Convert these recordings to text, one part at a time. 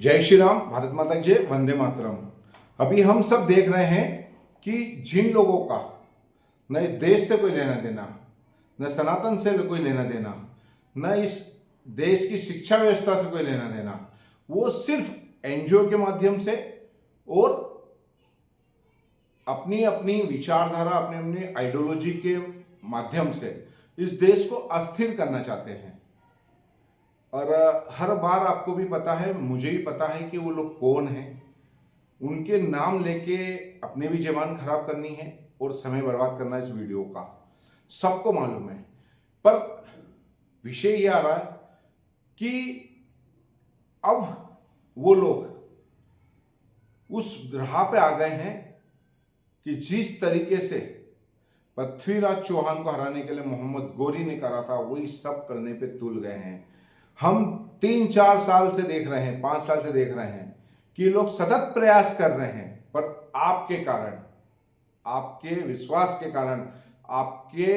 जय श्री राम, भारत माता की जय, वंदे मातरम। अभी हम सब देख रहे हैं कि जिन लोगों का न इस देश से कोई लेना देना, न सनातन से कोई लेना देना, न इस देश की शिक्षा व्यवस्था से कोई लेना देना, वो सिर्फ एनजीओ के माध्यम से और अपनी अपनी विचारधारा, अपनी अपनी आइडियोलॉजी के माध्यम से इस देश को अस्थिर करना चाहते हैं। और हर बार आपको भी पता है, मुझे भी पता है कि वो लोग कौन हैं। उनके नाम लेके अपने भी जबान खराब करनी है और समय बर्बाद करना इस वीडियो का, सबको मालूम है। पर विषय ये आ रहा है कि अब वो लोग उस राह पे आ गए हैं कि जिस तरीके से पृथ्वीराज चौहान को हराने के लिए मोहम्मद गोरी ने करा था, वही सब करने पे तुल गए हैं। हम 3-4 साल से देख रहे हैं, 5 साल से देख रहे हैं कि लोग सतत प्रयास कर रहे हैं, पर आपके कारण, आपके विश्वास के कारण, आपके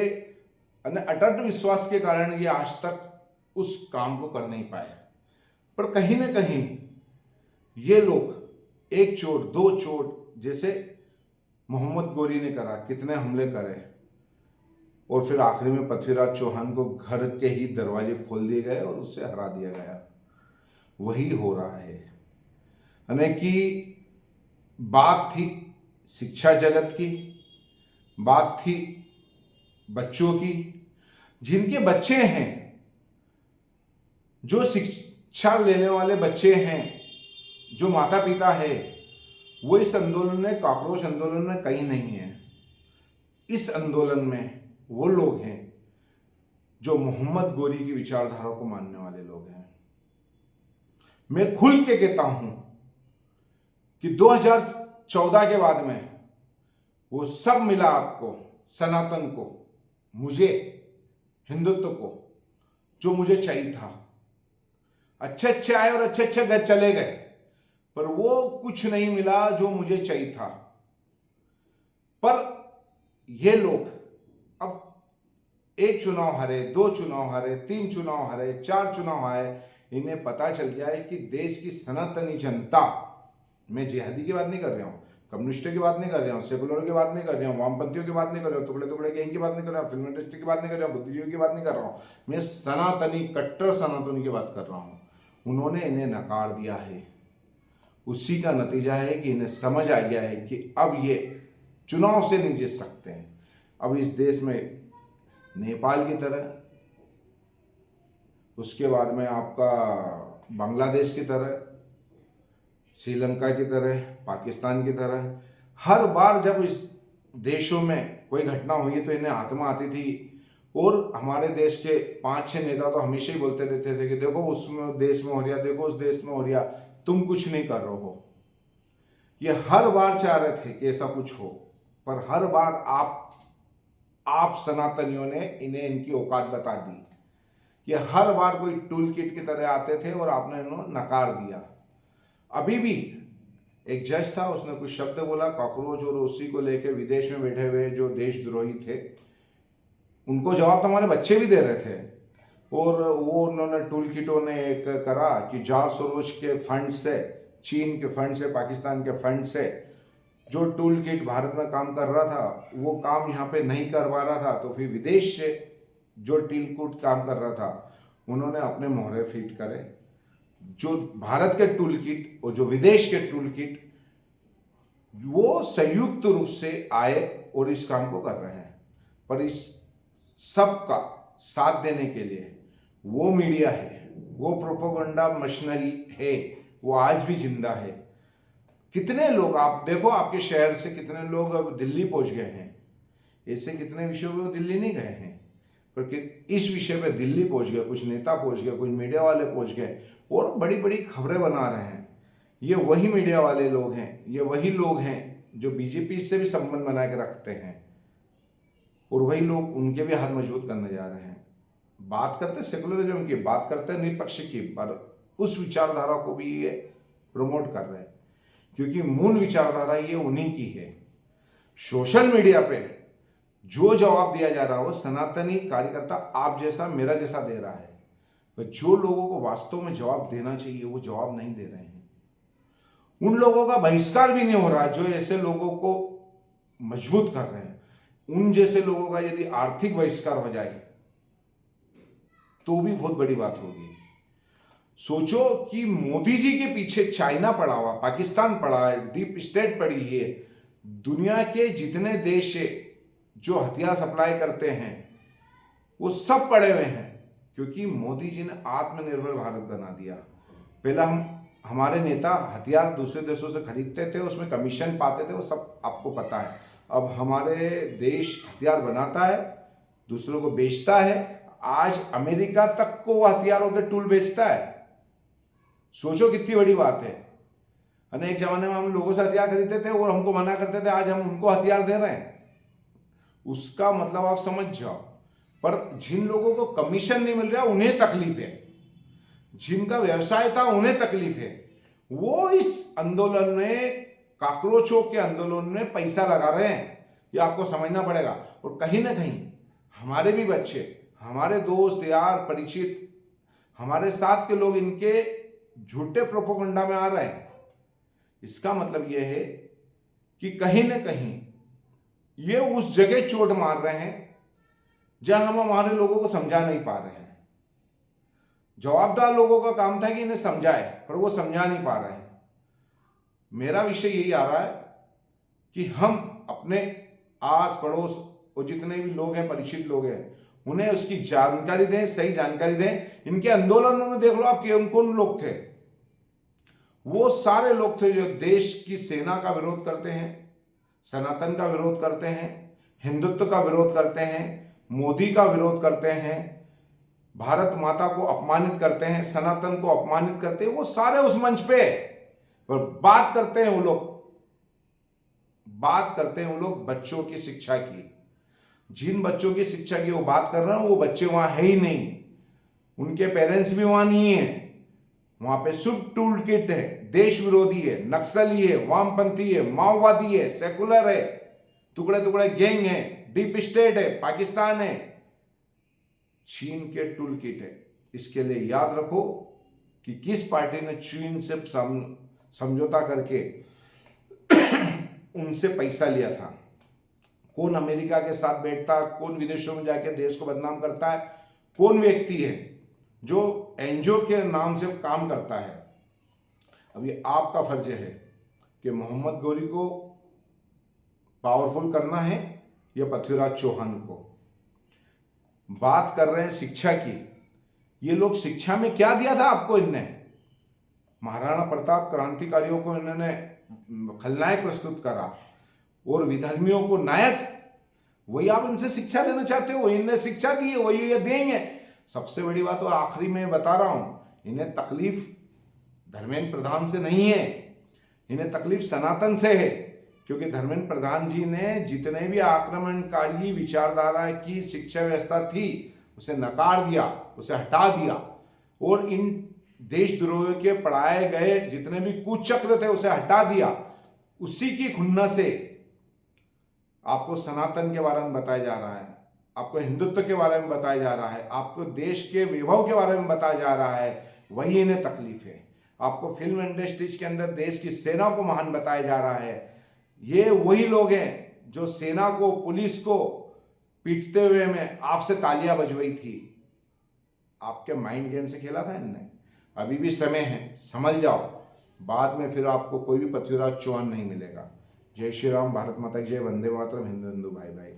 अटूट विश्वास के कारण ये आज तक उस काम को कर नहीं पाए। पर कहीं ना कहीं ये लोग एक चोट दो चोट, जैसे मोहम्मद गोरी ने करा, कितने हमले करे और फिर आखिरी में पृथ्वीराज चौहान को घर के ही दरवाजे खोल दिए गए और उससे हरा दिया गया। वही हो रहा है। यानी कि बात थी शिक्षा जगत की, बात थी बच्चों की, जिनके बच्चे हैं, जो शिक्षा लेने वाले बच्चे हैं, जो माता पिता है, वो इस आंदोलन में, कॉकरोच आंदोलन में कहीं नहीं है। इस आंदोलन में वो लोग हैं जो मोहम्मद गोरी की विचारधारा को मानने वाले लोग हैं। मैं खुल के कहता हूं कि 2014 के बाद में वो सब मिला आपको, सनातन को, मुझे, हिंदुत्व को, जो मुझे चाहिए था। अच्छे अच्छे आए और अच्छे अच्छे गए चले गए, पर वो कुछ नहीं मिला जो मुझे चाहिए था। पर ये लोग अब एक चुनाव हारे, 2 चुनाव हारे, 3 चुनाव हारे, 4 चुनाव हारे, इन्हें पता चल गया है कि देश की सनातनी जनता, मैं जिहादी की बात नहीं कर रहा हूं, कम्युनिस्टों की बात नहीं कर रहा हूं, सेकुलरों की बात नहीं कर रहा हूं, वामपंथियों की बात नहीं कर रहा हूं, टुकड़े टुकड़े गैंग की बात नहीं कर रहा हूं, फिल्म इंडस्ट्री की बात नहीं कर रहा हूं, बुद्धिजीवी की बात नहीं कर रहा हूं, मैं सनातनी, कट्टर सनातनी की बात कर रहा हूं। उन्होंने इन्हें नकार दिया है। उसी का नतीजा है कि इन्हें समझ आ गया है कि अब ये चुनाव से नहीं जीत सकते हैं। अब इस देश में नेपाल की तरह, उसके बाद में आपका बांग्लादेश की तरह, श्रीलंका की तरह, पाकिस्तान की तरह, हर बार जब इस देशों में कोई घटना हुई तो इन्हें आत्मा आती थी। और हमारे देश के 5-6 नेता तो हमेशा ही बोलते रहते थे कि देखो उसमें देश में हो रहा, देखो उस देश में हो रहा, तुम कुछ नहीं कर रहे हो। ये हर बार चाह रहे थे कि ऐसा कुछ हो, पर हर बार आप सनातनियों ने इन्हें इनकी औकात बता दी। ये हर बार कोई टूल किट की तरह आते थे और आपने इन्हें नकार दिया। अभी भी एक जज था, उसने कुछ शब्द बोला कॉकरोच और उसी को लेके विदेश में बैठे हुए जो देशद्रोही थे, उनको जवाब तो हमारे बच्चे भी दे रहे थे। और वो उन्होंने टूल किटों ने एक करा कि जॉर्ज सोरोस के फंड से, चीन के फंड से, पाकिस्तान के फंड से जो टूल किट भारत में काम कर रहा था, वो काम यहाँ पे नहीं कर पा रहा था, तो फिर विदेश से जो टूल किट काम कर रहा था, उन्होंने अपने मोहरे फिट करे। जो भारत के टूल किट और जो विदेश के टूल किट, वो संयुक्त रूप से आए और इस काम को कर रहे हैं। पर इस सब का साथ देने के लिए वो मीडिया है, वो प्रोपेगेंडा मशीनरी है, वो आज भी जिंदा है। कितने लोग, आप देखो आपके शहर से कितने लोग अब दिल्ली पहुंच गए हैं। ऐसे कितने विषयों पे वो दिल्ली नहीं गए हैं, पर इस विषय पे दिल्ली पहुंच गए, कुछ नेता पहुंच गए, कुछ मीडिया वाले पहुंच गए और बड़ी बड़ी खबरें बना रहे हैं। ये वही मीडिया वाले लोग हैं, ये वही लोग हैं जो बीजेपी से भी संबंध बना के रखते हैं, और वही लोग उनके भी हाथ मजबूत करने जा रहे हैं। बात करते सेकुलरिज्म की, बात करते निष्पक्ष की, पर उस विचारधारा को भी ये प्रमोट कर रहे हैं, क्योंकि मूल विचारधारा ये उन्हीं की है। सोशल मीडिया पे जो जवाब दिया जा रहा है वो सनातनी कार्यकर्ता आप जैसा, मेरा जैसा दे रहा है, पर जो लोगों को वास्तव में जवाब देना चाहिए वो जवाब नहीं दे रहे हैं। उन लोगों का बहिष्कार भी नहीं हो रहा जो ऐसे लोगों को मजबूत कर रहे हैं। उन जैसे लोगों का यदि आर्थिक बहिष्कार हो जाए तो भी बहुत बड़ी बात होगी। सोचो कि मोदी जी के पीछे चाइना पड़ा हुआ, पाकिस्तान पड़ा है, डीप स्टेट पड़ी है, दुनिया के जितने देश जो हथियार सप्लाई करते हैं वो सब पड़े हुए हैं, क्योंकि मोदी जी ने आत्मनिर्भर भारत बना दिया। पहला हमारे नेता हथियार दूसरे देशों से खरीदते थे, उसमें कमीशन पाते थे, वो सब आपको पता है। अब हमारे देश हथियार बनाता है, दूसरों को बेचता है। आज अमेरिका तक को वो हथियारों के टूल बेचता है। सोचो कितनी बड़ी बात है। एक जमाने में हम लोगों से हथियार खरीदते थे और हमको मना करते थे, आज हम उनको हथियार दे रहे हैं। उसका मतलब आप समझ जाओ। पर जिन लोगों को कमीशन नहीं मिल रहा उन्हें तकलीफ है, जिनका व्यवसाय था उन्हें तकलीफ है। वो इस आंदोलन में, काकरोचों के आंदोलन में पैसा लगा रहे हैं, ये आपको समझना पड़ेगा। और कहीं ना कहीं हमारे भी बच्चे, हमारे दोस्त यार परिचित, हमारे साथ के लोग इनके झूठे प्रोपोगंडा में आ रहे हैं। इसका मतलब यह है कि कहीं ना कहीं ये उस जगह चोट मार रहे हैं जहां हम हमारे लोगों को समझा नहीं पा रहे हैं। जवाबदार लोगों का काम था कि इन्हें समझाए, पर वो समझा नहीं पा रहे हैं। मेरा विषय यही आ रहा है कि हम अपने आस पड़ोस और जितने भी लोग हैं, परिचित लोग हैं, उन्हें उसकी जानकारी दें, सही जानकारी दें। इनके आंदोलनों में देख लो आप कौन कौन लोग थे। वो सारे लोग थे जो देश की सेना का विरोध करते हैं, सनातन का विरोध करते हैं, हिंदुत्व का विरोध करते हैं, मोदी का विरोध करते हैं, भारत माता को अपमानित करते हैं, सनातन को अपमानित करते हैं। वो सारे उस मंच पे और बात करते हैं। वो लोग बात करते हैं, वो लोग बच्चों की शिक्षा की। जिन बच्चों की शिक्षा की वो बात कर रहे हैं, वो बच्चे वहां है ही नहीं, उनके पेरेंट्स भी वहां नहीं है। वहां पे शुभ टूल किट है, देश विरोधी है, नक्सली है, वामपंथी है, माओवादी है, सेकुलर है, टुकड़े टुकड़े गैंग है, डीप स्टेट है, पाकिस्तान है, चीन के टूल किट है। इसके लिए याद रखो कि किस पार्टी ने चीन से समझौता करके उनसे पैसा लिया था, कौन अमेरिका के साथ बैठता, कौन विदेशों में जाके देश को बदनाम करता है, कौन व्यक्ति है जो एनजीओ के नाम से काम करता है। अब ये आपका फर्ज है कि मोहम्मद गौरी को पावरफुल करना है या पृथ्वीराज चौहान को। बात कर रहे हैं शिक्षा की। ये लोग शिक्षा में क्या दिया था आपको? इनने महाराणा प्रताप क्रांतिकारियों को इन्होंने खलनायक प्रस्तुत करा और विधर्मियों को नायक। वही आप इनसे शिक्षा लेना चाहते हो, इनने शिक्षा दी है, वही ये देंगे। सबसे बड़ी बात तो आखिरी में बता रहा हूं, इन्हें तकलीफ धर्मेंद्र प्रधान से नहीं है, इन्हें तकलीफ सनातन से है। क्योंकि धर्मेंद्र प्रधान जी ने जितने भी आक्रमणकारी विचारधारा की शिक्षा व्यवस्था थी उसे नकार दिया, उसे हटा दिया, और इन देशद्रोहियों के पढ़ाए गए जितने भी कुचक्र थे उसे हटा दिया। उसी की खुन्नस से आपको सनातन के बारे में बताया जा रहा है, आपको हिंदुत्व के बारे में बताया जा रहा है, आपको देश के वैभव के बारे में बताया जा रहा है। वही इन्हें तकलीफ है। आपको फिल्म इंडस्ट्रीज के अंदर देश की सेना को महान बताया जा रहा है। ये वही लोग हैं जो सेना को, पुलिस को पीटते हुए में आपसे तालियां बजवाई थी। आपके माइंड गेम से खेला था इनने। अभी भी समय है, समझ जाओ, बाद में फिर आपको कोई भी पृथ्वीराज चौहान नहीं मिलेगा। जय श्री राम, भारत माता की जय, वंदे मातरम, हिंदू हिंदू भाई भाई।